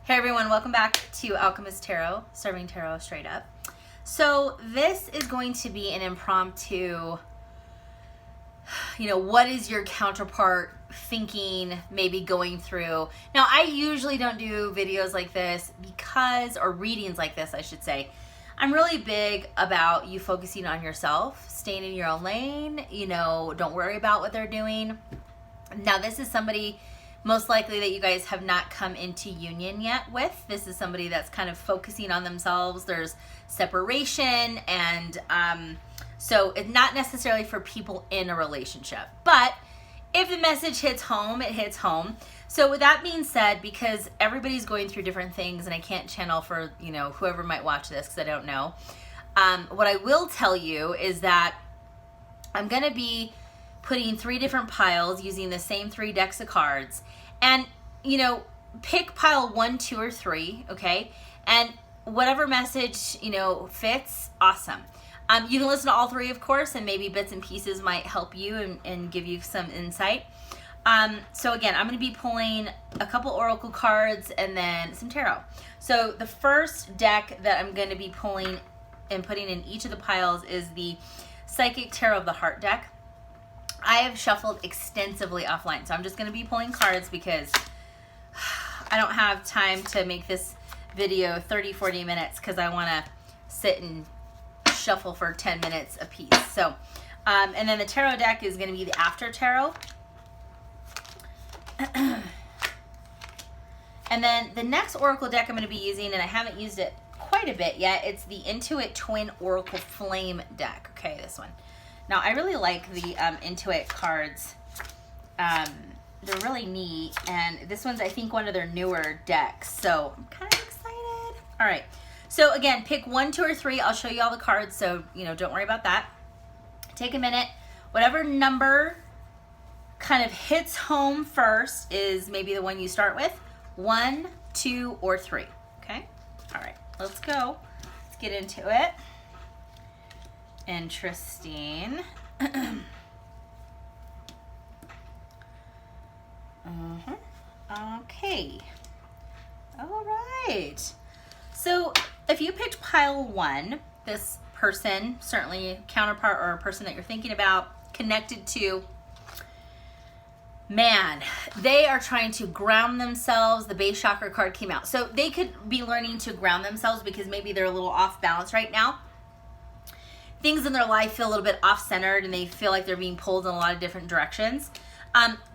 Hey everyone, welcome back to Owlchemist Tarot, serving tarot straight up. So this is going to be an impromptu, what is your counterpart thinking, maybe going through. Now, I usually don't do videos like this or readings like this, I should say. I'm really big about you focusing on yourself, staying in your own lane, don't worry about what they're doing. Now, this is somebody most likely that you guys have not come into union yet with. This is somebody that's kind of focusing on themselves. There's separation, and so it's not necessarily for people in a relationship. But if the message hits home, it hits home. So with that being said, because everybody's going through different things, and I can't channel for whoever might watch this because I don't know. What I will tell you is that I'm going to be putting 3 different piles using the same 3 decks of cards, and pick pile 1, 2, or 3, okay? And whatever message fits, awesome. You can listen to all 3, of course, and maybe bits and pieces might help you and give you some insight. So again, I'm going to be pulling a couple oracle cards and then some tarot. So the first deck that I'm going to be pulling and putting in each of the piles is the Psychic Tarot of the Heart deck. I have shuffled extensively offline, so I'm just going to be pulling cards because I don't have time to make this video 30-40 minutes because I want to sit and shuffle for 10 minutes a piece. So, and then the tarot deck is going to be the After Tarot. And then the next oracle deck I'm going to be using, and I haven't used it quite a bit yet, it's the Intuit Twin Oracle Flame deck. Okay, this one. Now, I really like the Intuit cards. They're really neat, and this one's, I think, one of their newer decks, so I'm kind of excited. All right, so again, pick 1, 2, or 3. I'll show you all the cards, so, don't worry about that. Take a minute. Whatever number kind of hits home first is maybe the one you start with. 1, 2, or 3, okay? All right, let's go. Let's get into it. Interesting. Okay. All right. So if you picked pile 1, this person, certainly a counterpart or a person that you're thinking about, connected to, man, they are trying to ground themselves. The base chakra card came out. So they could be learning to ground themselves because maybe they're a little off balance right now. Things in their life feel a little bit off-centered, and they feel like they're being pulled in a lot of different directions.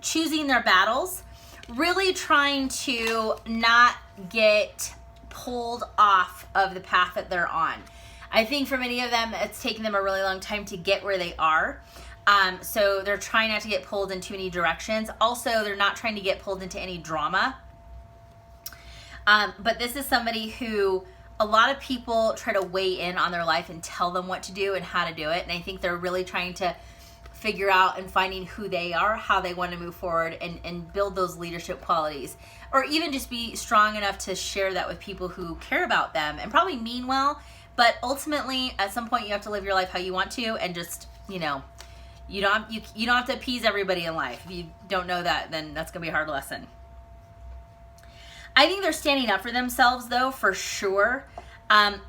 Choosing their battles, really trying to not get pulled off of the path that they're on. I think for many of them, it's taken them a really long time to get where they are. So they're trying not to get pulled in too many directions. Also, they're not trying to get pulled into any drama. But this is somebody who a lot of people try to weigh in on their life and tell them what to do and how to do it. And I think they're really trying to figure out and finding who they are, how they want to move forward and build those leadership qualities. Or even just be strong enough to share that with people who care about them and probably mean well. But ultimately, at some point, you have to live your life how you want to, and just, you don't have to appease everybody in life. If you don't know that, then that's going to be a hard lesson. I think they're standing up for themselves, though, for sure.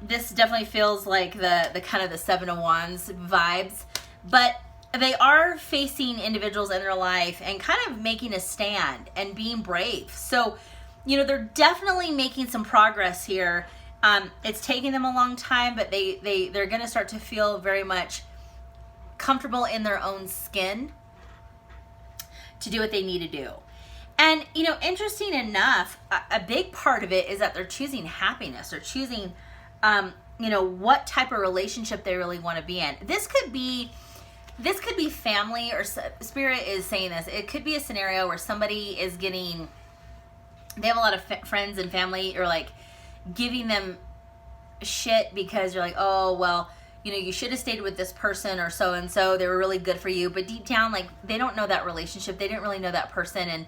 This definitely feels like the kind of the 7 of Wands vibes, but they are facing individuals in their life and kind of making a stand and being brave. So, they're definitely making some progress here. It's taking them a long time, but they're going to start to feel very much comfortable in their own skin to do what they need to do. And, interesting enough, a big part of it is that they're choosing happiness. They're choosing, what type of relationship they really want to be in. This could be family, or Spirit is saying this. It could be a scenario where somebody is they have a lot of friends and family, or like giving them shit because you're like, oh, well, you should have stayed with this person or so-and-so. They were really good for you. But deep down, like, they don't know that relationship. They didn't really know that person. And,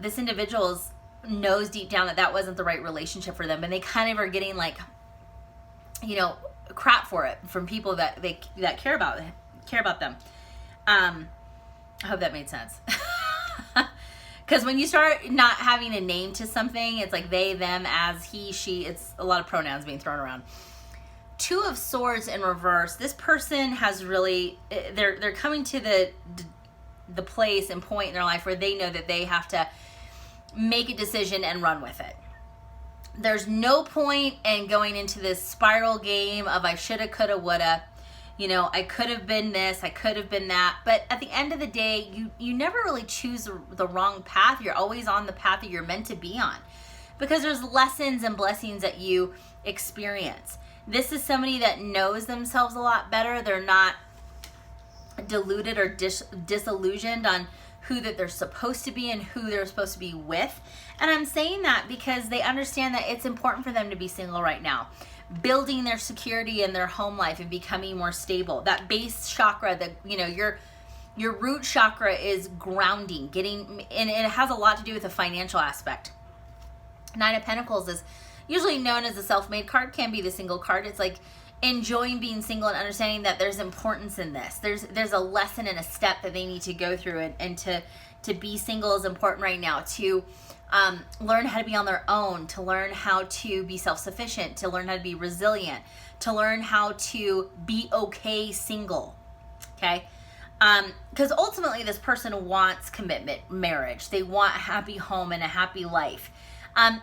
this individual knows deep down that wasn't the right relationship for them. And they kind of are getting, like, crap for it from people that care about them. I hope that made sense. Because when you start not having a name to something, it's like they, them, as, he, she. It's a lot of pronouns being thrown around. Two of Swords in reverse. This person has really, they're coming to the place and point in their life where they know that they have to make a decision and run with it. There's no point in going into this spiral game of I shoulda, coulda, woulda. You know, I could have been this, I could have been that. But at the end of the day, you never really choose the wrong path. You're always on the path that you're meant to be on, because there's lessons and blessings that you experience. This is somebody that knows themselves a lot better. They're not deluded or disillusioned on who that they're supposed to be and who they're supposed to be with. And I'm saying that because they understand that it's important for them to be single right now, building their security in their home life and becoming more stable. That base chakra, that, you know, your root chakra is grounding, and it has a lot to do with the financial aspect. Nine of Pentacles is usually known as a self-made card, can be the single card. It's like enjoying being single and understanding that there's importance in this. There's a lesson and a step that they need to go through, and to be single is important right now. To learn how to be on their own, to learn how to be self-sufficient, to learn how to be resilient, to learn how to be okay single, okay? Because ultimately this person wants commitment, marriage. They want a happy home and a happy life.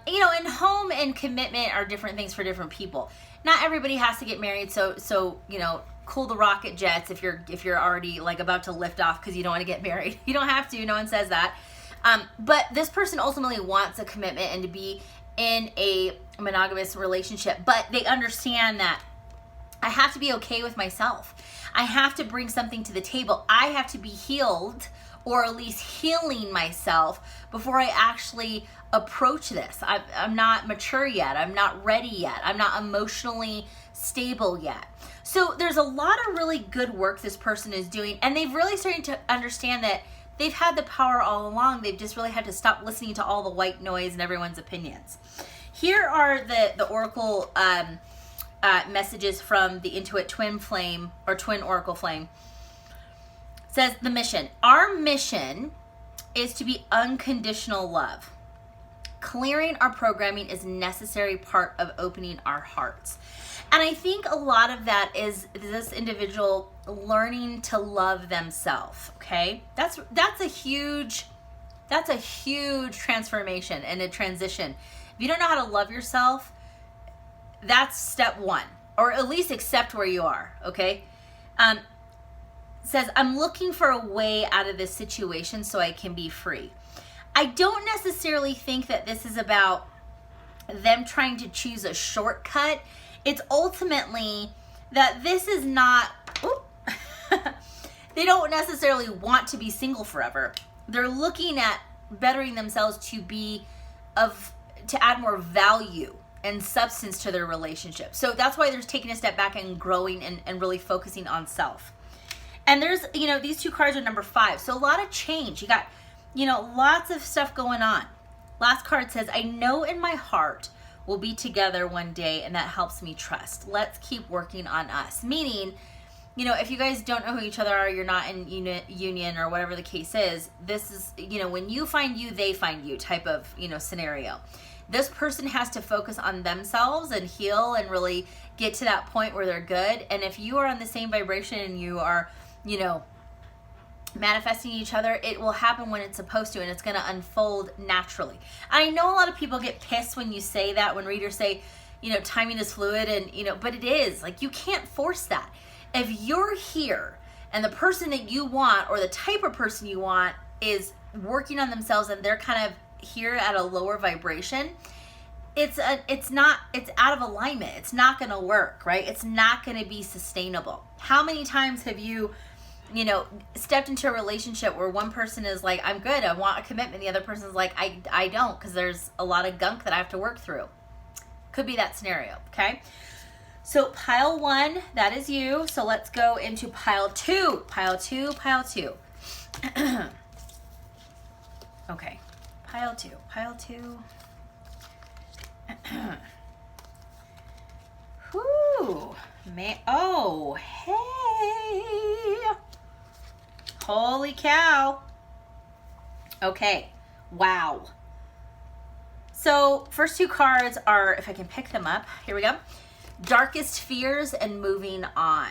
You know, and home and commitment are different things for different people. Not everybody has to get married, so you know, cool the rocket jets if you're already like about to lift off because you don't want to get married. You don't have to, no one says that. But this person ultimately wants a commitment and to be in a monogamous relationship, but they understand that I have to be okay with myself. I have to bring something to the table. I have to be healed, or at least healing myself, before I actually approach this. I'm not mature yet. I'm not ready yet. I'm not emotionally stable yet. So there's a lot of really good work this person is doing, and they've really started to understand that they've had the power all along. They've just really had to stop listening to all the white noise and everyone's opinions. Here are the oracle messages from the Intuit Twin Flame, or Twin Oracle Flame. It says the mission. Our mission is to be unconditional love. Clearing our programming is a necessary part of opening our hearts. And I think a lot of that is this individual learning to love themselves, okay? That's a huge transformation and a transition. If you don't know how to love yourself, that's step one, or at least accept where you are, okay? Says, I'm looking for a way out of this situation so I can be free. I don't necessarily think that this is about them trying to choose a shortcut. It's ultimately that this is not, they don't necessarily want to be single forever. They're looking at bettering themselves to add more value and substance to their relationship. So that's why they're taking a step back and growing and really focusing on self. And there's, you know, these two cards are number 5. So a lot of change. You got, you know, lots of stuff going on. Last card says, I know in my heart we'll be together one day, and that helps me trust. Let's keep working on us. Meaning, you know, if you guys don't know who each other are, you're not in union or whatever the case is, this is, you know, when you find you, they find you type of, you know, scenario. This person has to focus on themselves and heal and really get to that point where they're good. And if you are on the same vibration and you are, you know, manifesting each other, it will happen when it's supposed to, and it's going to unfold naturally. I know a lot of people get pissed when you say that, when readers say, you know, timing is fluid, and, you know, but it is. Like, you can't force that. If you're here and the person that you want, or the type of person you want, is working on themselves and they're kind of here at a lower vibration, it's out of alignment. It's not going to work, right? It's not going to be sustainable. How many times have you know, stepped into a relationship where one person is like, I'm good, I want a commitment. The other person's like, I don't, because there's a lot of gunk that I have to work through. Could be that scenario, okay? So pile 1, that is you. So let's go into pile 2. Pile 2, pile 2. Okay, pile 2, pile 2. Whoo, man, oh, hey. Holy cow. Okay, Wow. So first two cards are, if I can pick them up, here we go. Darkest fears and moving on.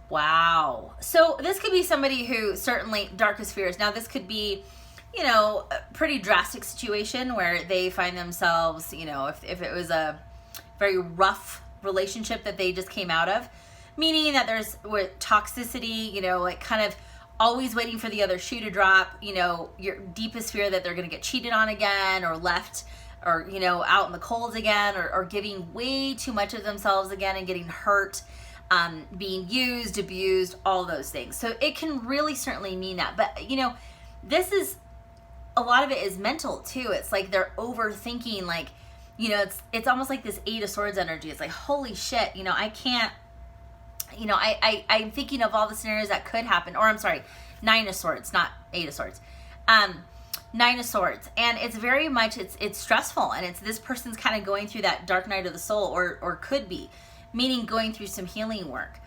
Wow. So this could be somebody who certainly darkest fears. Now this could be, you know, a pretty drastic situation where they find themselves, you know, if it was a very rough relationship that they just came out of, meaning that there's with toxicity, you know, like kind of always waiting for the other shoe to drop, you know, your deepest fear that they're going to get cheated on again or left or, you know, out in the cold again or giving way too much of themselves again and getting hurt, being used, abused, all those things. So it can really certainly mean that. But, you know, this is, a lot of it is mental too. It's like they're overthinking, like, you know, it's almost like this 8 of Swords energy. It's like, holy shit, you know, I can't, you know, I'm thinking of all the scenarios that could happen. Or I'm sorry, 9 of Swords, not 8 of Swords. 9 of Swords. And it's very much, it's stressful. And it's this person's kind of going through that dark night of the soul, or could be, meaning going through some healing work.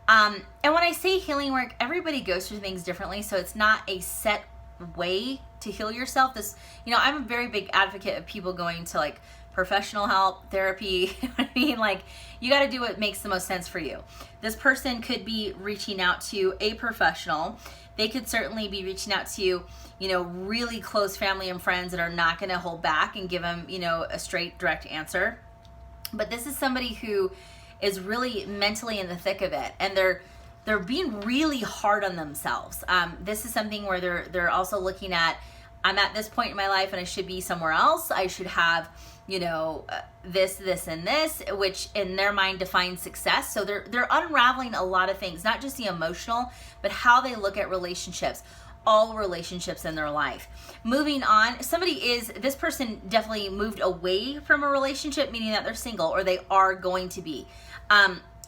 And when I say healing work, everybody goes through things differently. So it's not a set way to heal yourself. This, you know, I'm a very big advocate of people going to like professional help, therapy. You know what I mean? Like, you got to do what makes the most sense for you. This person could be reaching out to a professional. They could certainly be reaching out to, you know, really close family and friends that are not going to hold back and give them, you know, a straight, direct answer. But this is somebody who is really mentally in the thick of it, and they're being really hard on themselves. This is something where they're also looking at, I'm at this point in my life and I should be somewhere else. I should have, you know, this, and this, which in their mind defines success. So they're unraveling a lot of things, not just the emotional, but how they look at relationships, all relationships in their life. Moving on, this person definitely moved away from a relationship, meaning that they're single or they are going to be.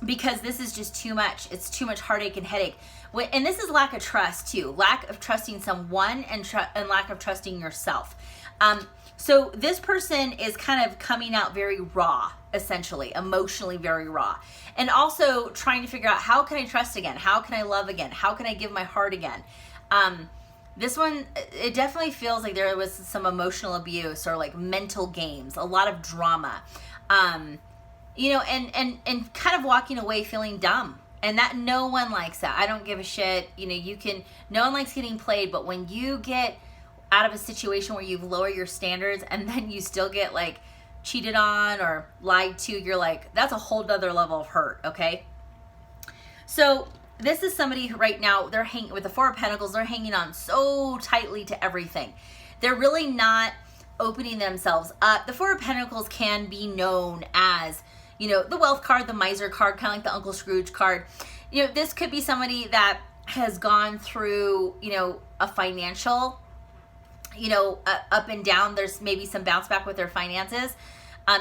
Because this is just too much. It's too much heartache and headache. And this is lack of trust too. Lack of trusting someone and lack of trusting yourself. So this person is kind of coming out very raw, essentially, emotionally very raw. And also trying to figure out, how can I trust again? How can I love again? How can I give my heart again? This one, it definitely feels like there was some emotional abuse or like mental games, a lot of drama. You know, and kind of walking away feeling dumb. And that, no one likes that. I don't give a shit. You know, no one likes getting played, but when you get out of a situation where you've lowered your standards and then you still get like cheated on or lied to, you're like, that's a whole other level of hurt, okay? So this is somebody who right now, they're hanging with the Four of Pentacles, they're hanging on so tightly to everything. They're really not opening themselves up. The Four of Pentacles can be known as, you know, the wealth card, the miser card, kind of like the Uncle Scrooge card. You know, this could be somebody that has gone through, you know, a financial, you know, up and down. There's maybe some bounce back with their finances.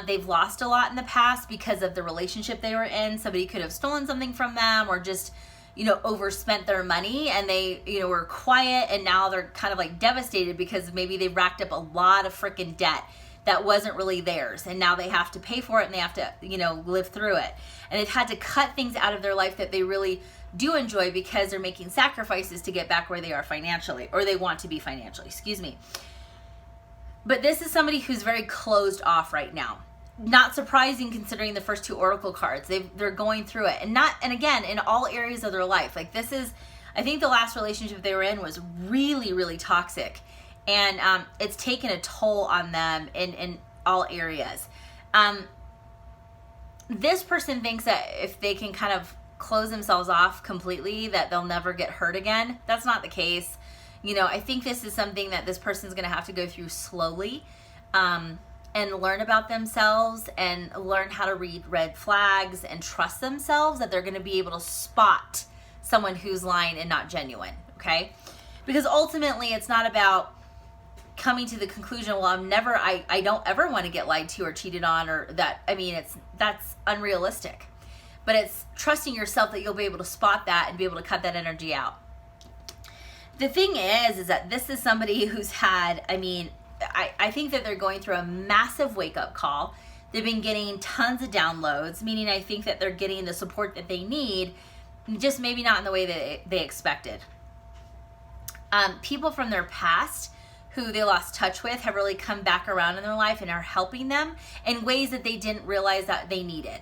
They've lost a lot in the past because of the relationship they were in. Somebody could have stolen something from them or just, you know, overspent their money, and they, you know, were quiet, and now they're kind of like devastated because maybe they racked up a lot of freaking debt that wasn't really theirs, and now they have to pay for it and they have to, you know, live through it. And they've had to cut things out of their life that they really do enjoy because they're making sacrifices to get back where they are financially, or they want to be financially, excuse me. But this is somebody who's very closed off right now. Not surprising considering the first two oracle cards. They're going through it, and again, in all areas of their life. Like, this is, I think the last relationship they were in was really, really toxic. And it's taken a toll on them in all areas. This person thinks that if they can kind of close themselves off completely, that they'll never get hurt again. That's not the case. You know, I think this is something that this person's going to have to go through slowly, and learn about themselves and learn how to read red flags and trust themselves, that they're going to be able to spot someone who's lying and not genuine, okay? Because ultimately it's not about coming to the conclusion, well, I don't ever want to get lied to or cheated on, or that, I mean, that's unrealistic. But it's trusting yourself that you'll be able to spot that and be able to cut that energy out. The thing is that this is somebody who's had, I mean, I think that they're going through a massive wake-up call. They've been getting tons of downloads, meaning I think that they're getting the support that they need, just maybe not in the way that they expected. People from their past who they lost touch with have really come back around in their life and are helping them in ways that they didn't realize that they needed.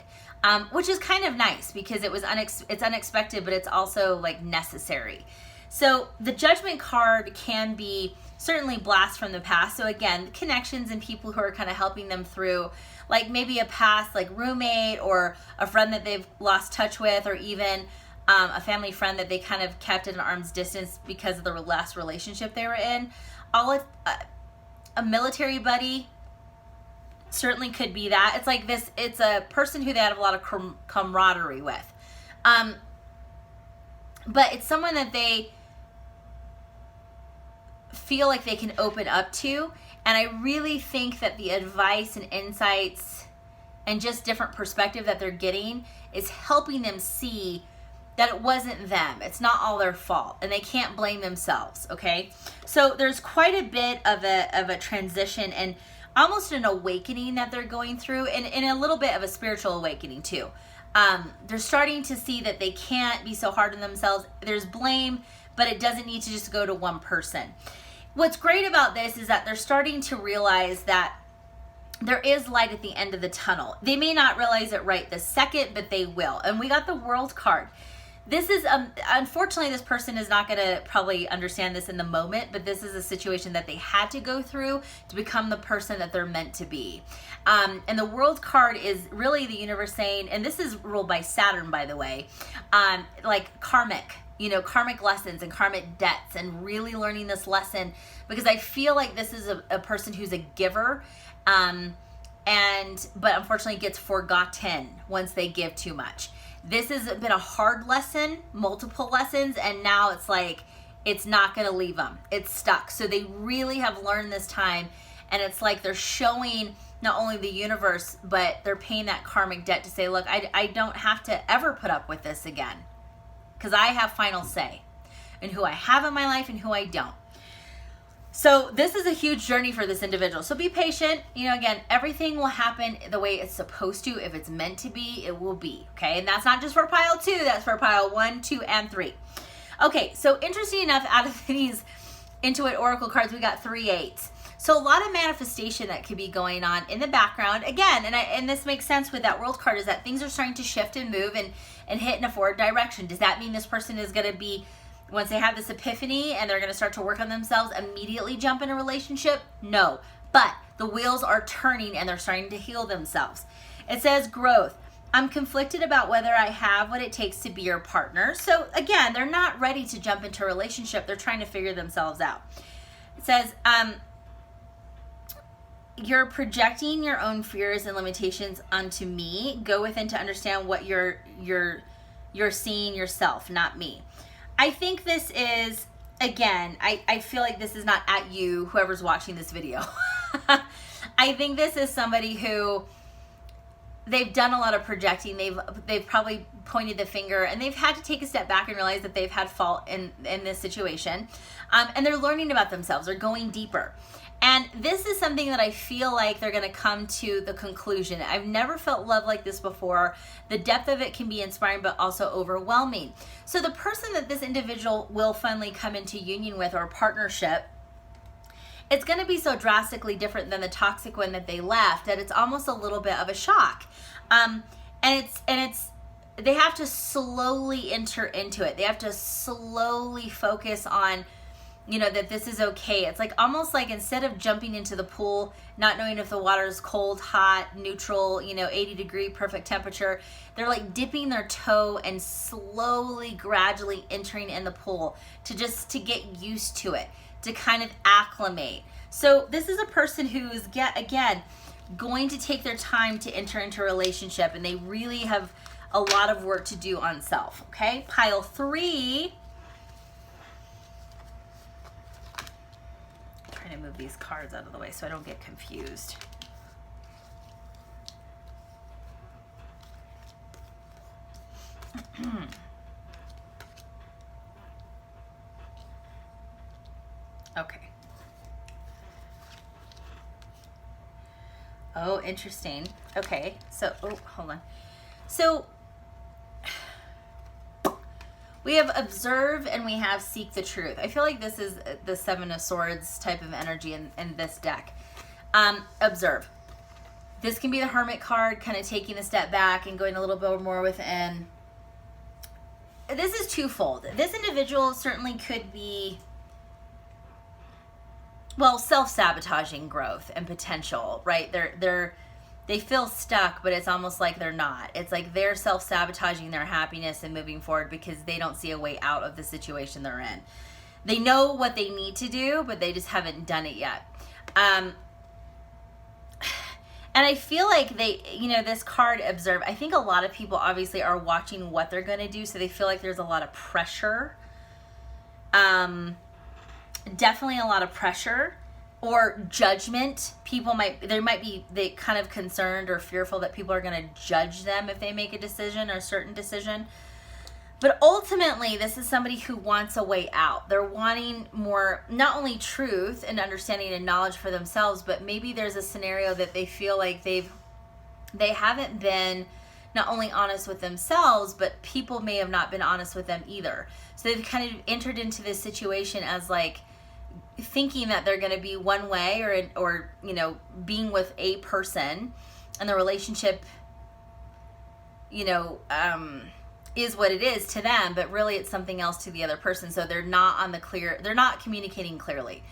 Which is kind of nice because it's unexpected, but it's also like necessary. So the Judgment card can be certainly blasts from the past. So again, connections and people who are kind of helping them through, like maybe a past like roommate or a friend that they've lost touch with, or even a family friend that they kind of kept at an arm's distance because of the last relationship they were in. A military buddy certainly could be that. It's like this, it's a person who they have a lot of camaraderie with. But it's someone that they feel like they can open up to. And I really think that the advice and insights and just different perspective that they're getting is helping them see that it wasn't them. It's not all their fault, and they can't blame themselves, okay? So there's quite a bit of a transition and almost an awakening that they're going through, and a little bit of a spiritual awakening too. They're starting to see that they can't be so hard on themselves. There's blame, but it doesn't need to just go to one person. What's great about this is that they're starting to realize that there is light at the end of the tunnel. They may not realize it right this second, but they will. And we got the World card. This is, unfortunately, this person is not going to probably understand this in the moment, but this is a situation that they had to go through to become the person that they're meant to be. And the World card is really the universe saying, and this is ruled by Saturn, by the way, like karmic, karmic lessons and karmic debts, and really learning this lesson, because I feel like this is a person who's a giver, but unfortunately gets forgotten once they give too much. This has been a hard lesson, multiple lessons, and now it's like it's not going to leave them. It's stuck. So they really have learned this time, and it's like they're showing not only the universe, but they're paying that karmic debt to say, look, I don't have to ever put up with this again, because I have final say in who I have in my life and who I don't. So this is a huge journey for this individual. So be patient. Again, everything will happen the way it's supposed to. If it's meant to be, it will be. Okay. And that's not just for pile 2. That's for pile 1, 2, and 3. Okay. So interesting enough, out of these Intuit Oracle cards, we got 3 8s. So a lot of manifestation that could be going on in the background. Again, and this makes sense with that World card, is that things are starting to shift and move and hit in a forward direction. Does that mean this person is going to be, once they have this epiphany and they're going to start to work on themselves, immediately jump in a relationship? No. But the wheels are turning and they're starting to heal themselves. It says growth. I'm conflicted about whether I have what it takes to be your partner. So again, they're not ready to jump into a relationship. They're trying to figure themselves out. It says, you're projecting your own fears and limitations onto me. Go within to understand what you're seeing yourself, not me. I think this is, again, I feel like this is not at you, whoever's watching this video. I think this is somebody who, they've done a lot of projecting. They've probably pointed the finger, and they've had to take a step back and realize that they've had fault in this situation. And they're learning about themselves. They're going deeper. And this is something that I feel like they're going to come to the conclusion. I've never felt love like this before. The depth of it can be inspiring, but also overwhelming. So the person that this individual will finally come into union with, or partnership, it's going to be so drastically different than the toxic one that they left that it's almost a little bit of a shock. And it's they have to slowly enter into it. They have to slowly focus on, that this is okay. It's like almost like, instead of jumping into the pool, not knowing if the water is cold, hot, neutral, 80 degree, perfect temperature, they're like dipping their toe and slowly, gradually entering in the pool to get used to it, to kind of acclimate. So this is a person who's, again, going to take their time to enter into a relationship, and they really have a lot of work to do on self. Okay, pile 3. To move these cards out of the way so I don't get confused. Okay. Oh, interesting. Okay, so, hold on. So, We have observe and we have seek the truth. I feel like this is the Seven of Swords type of energy in this deck. Observe. This can be the Hermit card, kind of taking a step back and going a little bit more within. This is twofold. This individual certainly could be, well, self-sabotaging growth and potential, right? They feel stuck, but it's almost like they're not. It's like they're self-sabotaging their happiness and moving forward because they don't see a way out of the situation they're in. They know what they need to do, but they just haven't done it yet. And I feel like this card, observe, I think a lot of people obviously are watching what they're going to do, so they feel like there's a lot of pressure. Definitely a lot of pressure or judgment. They might be kind of concerned or fearful that people are going to judge them if they make a decision or a certain decision. But ultimately, this is somebody who wants a way out. They're wanting more, not only truth and understanding and knowledge for themselves, but maybe there's a scenario that they feel like they haven't been not only honest with themselves, but people may have not been honest with them either. So they've kind of entered into this situation as like thinking that they're going to be one way or being with a person and the relationship, is what it is to them, but really it's something else to the other person. So they're not they're not communicating clearly.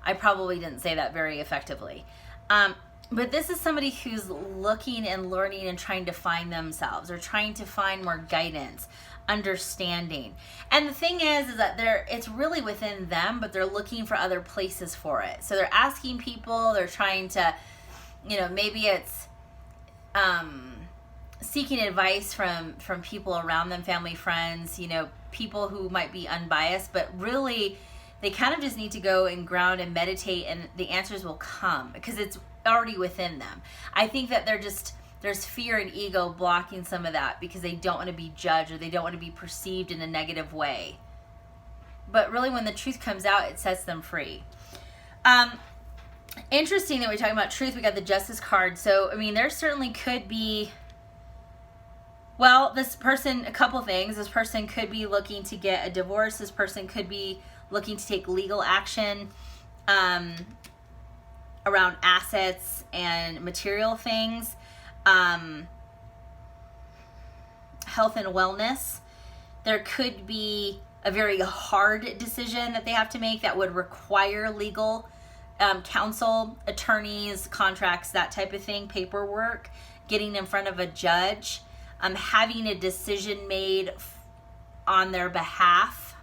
I probably didn't say that very effectively. But this is somebody who's looking and learning and trying to find themselves or trying to find more guidance, understanding. And the thing is that it's really within them, but they're looking for other places for it. So they're asking people, they're trying to, maybe it's, seeking advice from people around them, family, friends, people who might be unbiased, but really they kind of just need to go and ground and meditate, and the answers will come because it's already within them. I think that there's fear and ego blocking some of that because they don't want to be judged or they don't want to be perceived in a negative way. But really when the truth comes out, it sets them free. Interesting that we're talking about truth. We got the Justice card. So, there certainly could be, this person, a couple things. This person could be looking to get a divorce. This person could be looking to take legal action around assets and material things. Health and wellness. There could be a very hard decision that they have to make that would require legal counsel, attorneys, contracts, that type of thing, paperwork, getting in front of a judge. Having a decision made on their behalf.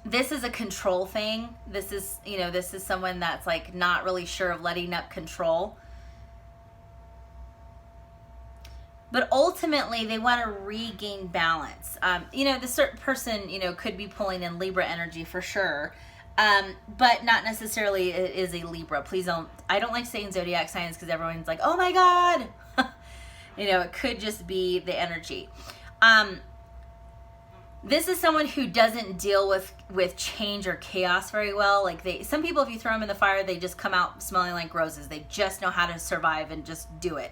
This is a control thing. This is someone that's like not really sure of letting up control. But ultimately, they want to regain balance. The certain person, could be pulling in Libra energy for sure. But not necessarily it is a Libra. Please I don't like saying zodiac signs because everyone's like, oh my God. It could just be the energy. This is someone who doesn't deal with change or chaos very well. Like some people, if you throw them in the fire, they just come out smelling like roses. They just know how to survive and just do it.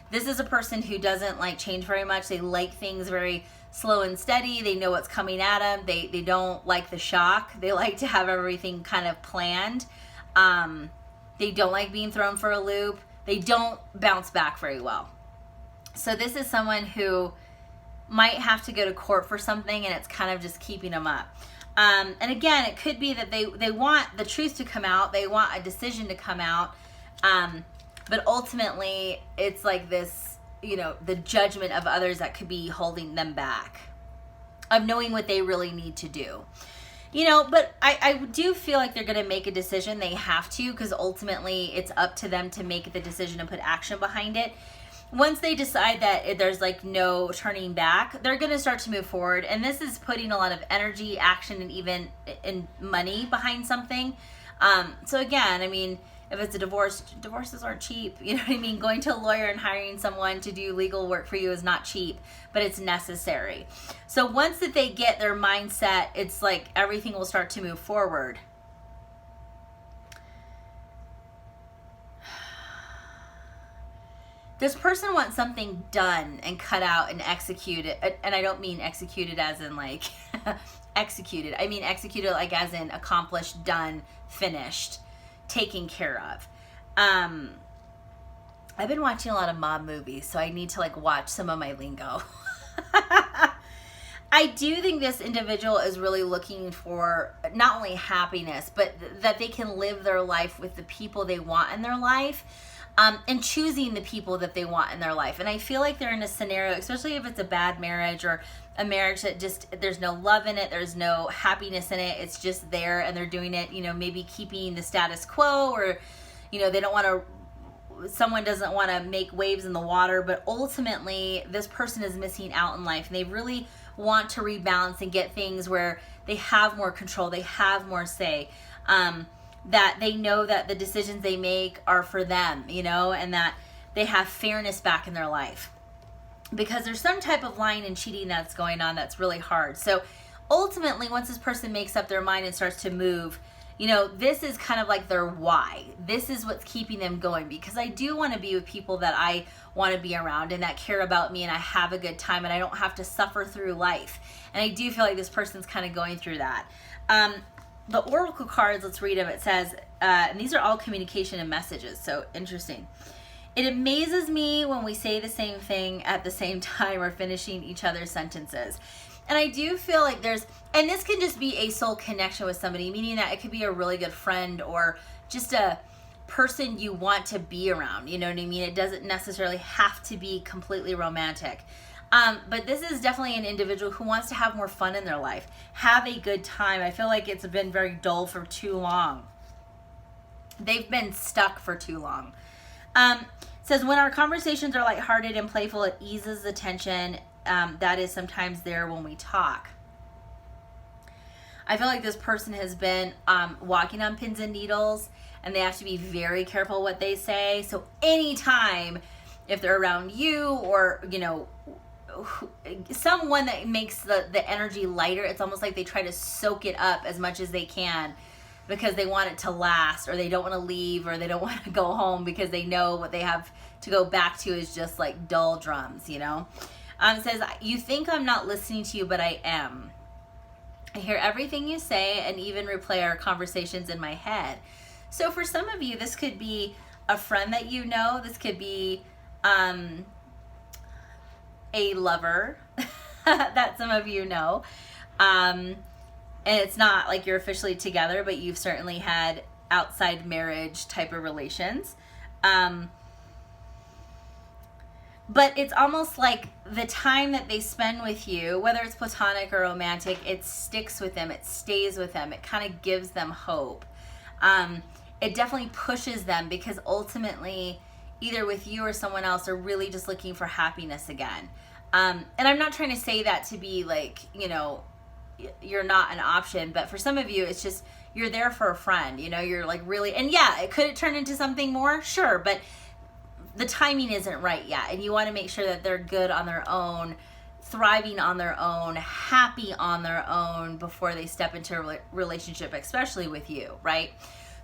This is a person who doesn't like change very much. They like things very slow and steady. They know what's coming at them. They don't like the shock. They like to have everything kind of planned. They don't like being thrown for a loop. They don't bounce back very well. So this is someone who might have to go to court for something, and it's kind of just keeping them up. And again, it could be that they want the truth to come out. They want a decision to come out. But ultimately, it's like this, the judgment of others that could be holding them back, of knowing what they really need to do. But I do feel like they're going to make a decision. They have to, because ultimately it's up to them to make the decision and put action behind it. Once they decide that there's like no turning back, they're going to start to move forward. And this is putting a lot of energy, action, and even in money behind something. So again, if it's a divorce, divorces aren't cheap. You know what I mean? Going to a lawyer and hiring someone to do legal work for you is not cheap, but it's necessary. So once that they get their mindset, it's like everything will start to move forward. This person wants something done and cut out and executed. And I don't mean executed as in like executed. I mean executed like as in accomplished, done, finished, taken care of. I've been watching a lot of mob movies, so I need to like watch some of my lingo. I do think this individual is really looking for not only happiness, but that they can live their life with the people they want in their life, and choosing the people that they want in their life. And I feel like they're in a scenario, especially if it's a bad marriage or a marriage that just, there's no love in it, there's no happiness in it, it's just there, and they're doing it, you know, maybe keeping the status quo, or, you know, they don't want to, someone doesn't want to make waves in the water, but ultimately this person is missing out in life, and they really want to rebalance and get things where they have more control, they have more say, that they know that the decisions they make are for them, you know, and that they have fairness back in their life. Because there's some type of lying and cheating that's going on that's really hard. So ultimately, once this person makes up their mind and starts to move, you know, this is kind of like their why. This is what's keeping them going, because I do want to be with people that I want to be around and that care about me, and I have a good time and I don't have to suffer through life. And I do feel like this person's kind of going through that. The oracle cards, let's read them. It says, and these are all communication and messages, so interesting. It amazes me when we say the same thing at the same time or finishing each other's sentences. And I do feel like there's, and this can just be a soul connection with somebody, meaning that it could be a really good friend or just a person you want to be around. You know what I mean? It doesn't necessarily have to be completely romantic. But this is definitely an individual who wants to have more fun in their life, have a good time. I feel like it's been very dull for too long. They've been stuck for too long. It says, when our conversations are lighthearted and playful, it eases the tension that is sometimes there when we talk. I feel like this person has been walking on pins and needles, and they have to be very careful what they say. So anytime, if they're around you or, you know, someone that makes the energy lighter, it's almost like they try to soak it up as much as they can, because they want it to last, or they don't want to leave, or they don't want to go home because they know what they have to go back to is just like dull drums, you know? It says, you think I'm not listening to you, but I am. I hear everything you say and even replay our conversations in my head. So for some of you, this could be a friend that you know. This could be a lover that some of you know. And it's not like you're officially together, but you've certainly had outside marriage type of relations. But it's almost like the time that they spend with you, whether it's platonic or romantic, it sticks with them, it stays with them, it kind of gives them hope. It definitely pushes them, because ultimately, either with you or someone else, are really just looking for happiness again. And I'm not trying to say that to be like, you know, you're not an option, but for some of you, it's just, you're there for a friend, you know, you're like really, and yeah, could it turn into something more? Sure, but the timing isn't right yet, and you want to make sure that they're good on their own, thriving on their own, happy on their own before they step into a relationship, especially with you, right?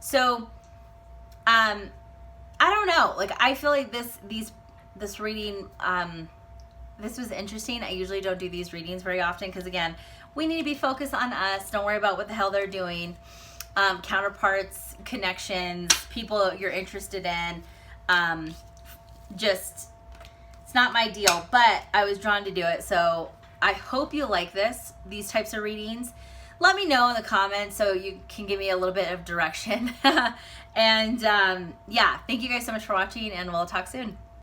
So, I don't know. Like, I feel like this reading, this was interesting. I usually don't do these readings very often because, again, we need to be focused on us. Don't worry about what the hell they're doing. Counterparts, connections, people you're interested in. Just, it's not my deal, but I was drawn to do it. So I hope you like these types of readings. Let me know in the comments so you can give me a little bit of direction. And yeah, thank you guys so much for watching, and we'll talk soon.